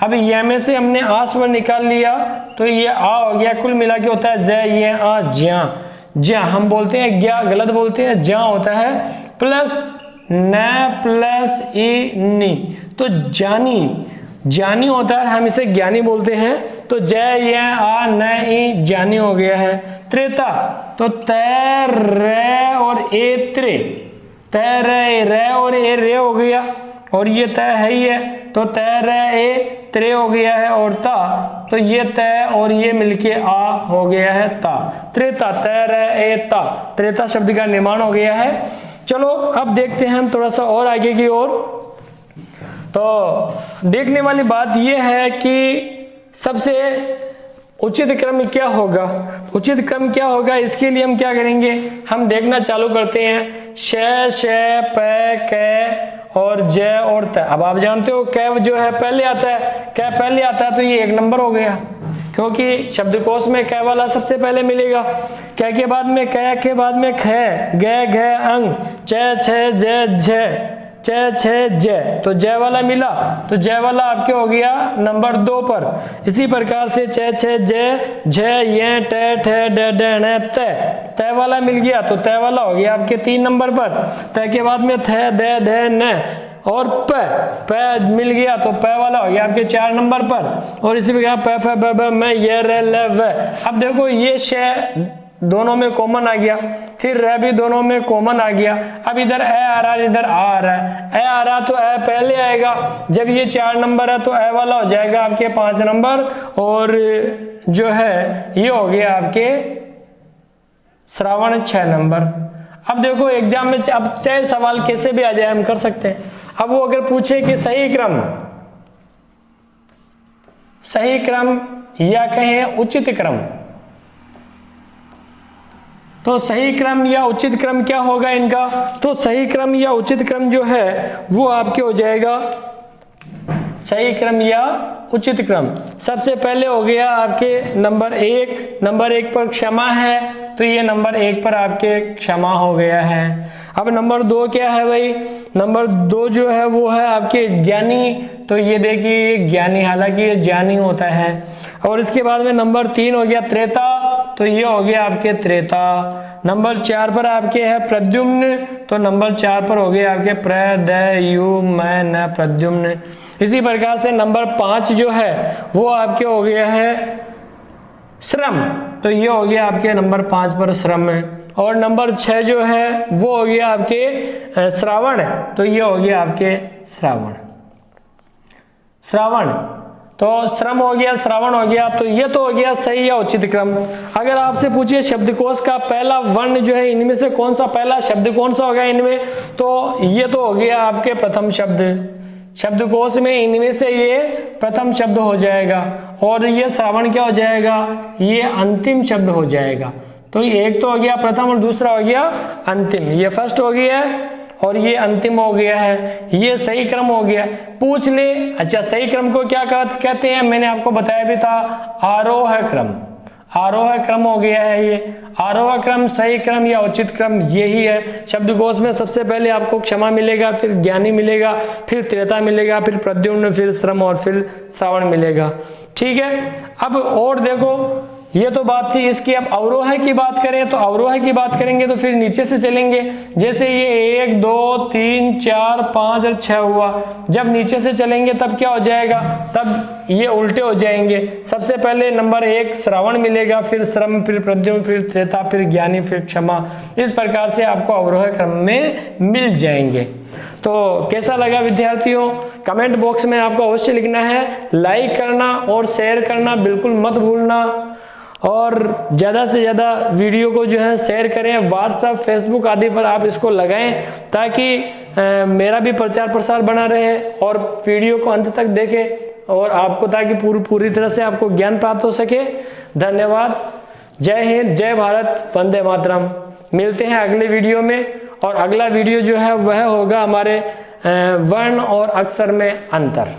अब ये में से हमने आ स्वर निकाल लिया, तो ये आ हो गया, कुल मिला के होता है जय ये आ ज्या। ज्या हम बोलते हैं ज्ञा, गलत बोलते हैं, ज्या होता है, प्लस न प्लस ई नी, तो जानी, ज्ञानी होता है, हम इसे ज्ञानी बोलते हैं, तो जय ये आ न ई ज्ञानी हो गया है। त्रेता, तो तय रे और ए त्रे, तय रे रे और ए रे हो गया, और ये तय है ही है, तो तय र ए त्रे हो गया है और ता, तो ये तय और ये मिलके आ हो गया है ता, त्रेता, तय र ए ता, त्रेता शब्द का निर्माण हो गया है। चलो अब देखते हैं हम थोड़ा सा और आगे की ओर। तो देखने वाली बात यह है कि सबसे उचित क्रम क्या होगा, उचित क्रम क्या होगा, इसके लिए हम क्या करेंगे, हम देखना चालू करते हैं। श, प, क और ज और त। अब आप जानते हो क जो है पहले आता है, क पहले आता है तो ये 1 नंबर हो गया, क्योंकि शब्दकोश में क वाला सबसे पहले मिलेगा। क के बाद में क के बाद में ख, ग, घ, अंग, च, छ, ज, झ, च, छ, ज, तो ज वाला मिला, तो ज वाला आपके हो गया नंबर 2 पर। इसी प्रकार से च, छ, ज, झ, य, ट, ठ, ड, ड, ण, त, त वाला मिल गया, तो त वाला हो गया आपके 3 नंबर पर। त के बाद में थ, द, ध, न और प मिल गया, तो प वाला हो गया आपके 4 नंबर पर। और इसी प्रकार प, फ, ब, ब, म, य, र, ल, व। अब देखो ये श दोनों में कॉमन आ गया, फिर र भी दोनों में कॉमन आ गया। अब इधर ए आ रहा है, इधर आ रहा है, ए आ रहा तो ए पहले आएगा, जब ये 4 नंबर है तो ए वाला हो जाएगा आपके 5 नंबर, और जो है ये हो गया आपके श्रावण 6 नंबर। अब देखो एग्जाम में अब चाहे सवाल कैसे भी आ जाए हम कर सकते हैं। अब वो अगर पूछे कि सही क्रम या कहें उचित क्रम, तो सही क्रम या उचित क्रम क्या होगा इनका, तो सही क्रम या उचित क्रम जो है वो आपके हो जाएगा सही क्रम या उचित क्रम। सबसे पहले हो गया आपके नंबर 1, नंबर 1 पर क्षमा है, तो ये नंबर 1 पर आपके क्षमा हो गया है। अब नंबर 2 क्या है भाई, नंबर 2 जो है वो है आपके ज्ञानी, तो ये देखिए ज्ञानी, हालांकि ये ज्ञानी होता है। और इसके बाद में नंबर 3 हो गया त्रेता, तो ये हो गया आपके त्रेता। नंबर 4 पर आपके है प्रद्युम्न, तो नंबर 4 पर हो गया आपके प्र, द, यु, म, न, प्रद्युम्न। इसी प्रकार से नंबर 5 जो है वो आपके हो गया है श्रम, तो ये हो गया आपके नंबर 5 पर श्रम है। और नंबर 6 जो है वो हो गया आपके श्रावण, तो ये हो गया आपके श्रावण, तो श्रम हो गया, श्रावण हो गया, तो ये तो हो गया सही या उचित क्रम। अगर आपसे पूछिए शब्दकोश का पहला वर्ण जो है इनमें से कौन सा पहला शब्द कौन सा होगा इनमें, तो ये तो हो गया आपके प्रथम शब्द, शब्दकोश में इनमें से ये प्रथम शब्द हो जाएगा, और ये श्रावण क्या हो जाएगा, ये अंतिम शब्द हो जाएगा। तो एक तो हो गया प्रथम और दूसरा हो गया अंतिम, ये फर्स्ट हो गया है और ये अंतिम हो गया है, ये सही क्रम हो गया। पूछ ले, अच्छा सही क्रम को क्या कहते हैं, मैंने आपको बताया भी था, आरोह क्रम, आरोह क्रम हो गया है ये। आरोह क्रम, सही क्रम या उचित क्रम यही है। शब्दकोश में सबसे पहले आपको क्षमा मिलेगा, फिर ज्ञानी मिलेगा, फिर त्रेता मिलेगा, फिर प्रद्युम्न, फिर श्रम और फिर श्रावण मिलेगा। ठीक है, अब और देखो ये तो बात थी इसकी। अब अवरोह की बात करें तो अवरोह की बात करेंगे तो फिर नीचे से चलेंगे। जैसे ये 1 2 3 4 5 और 6 हुआ, जब नीचे से चलेंगे तब क्या हो जाएगा, तब ये उल्टे हो जाएंगे। सबसे पहले नंबर 1 श्रावण मिलेगा, फिर श्रम, फिर प्रद्युम्न, फिर त्रेता, फिर ज्ञानी, फिर क्षमा। इस प्रकार से आपको अवरोह क्रम में मिल जाएंगे। तो कैसा लगा विद्यार्थियों, कमेंट बॉक्स में आपको अवश्य लिखना है। लाइक करना और शेयर करना बिल्कुल मत भूलना, और ज़्यादा से ज़्यादा वीडियो को जो है शेयर करें, व्हाट्सएप, फेसबुक आदि पर आप इसको लगाएं, ताकि मेरा भी प्रचार प्रसार बना रहे और वीडियो को अंत तक देखें और आपको, ताकि पूरी तरह से आपको ज्ञान प्राप्त हो सके। धन्यवाद। जय हिंद, जय भारत, वंदे मातरम। मिलते हैं अगले वीडियो में, और अगला वीडियो जो है वह होगा हमारे वर्ण और अक्षर में अंतर।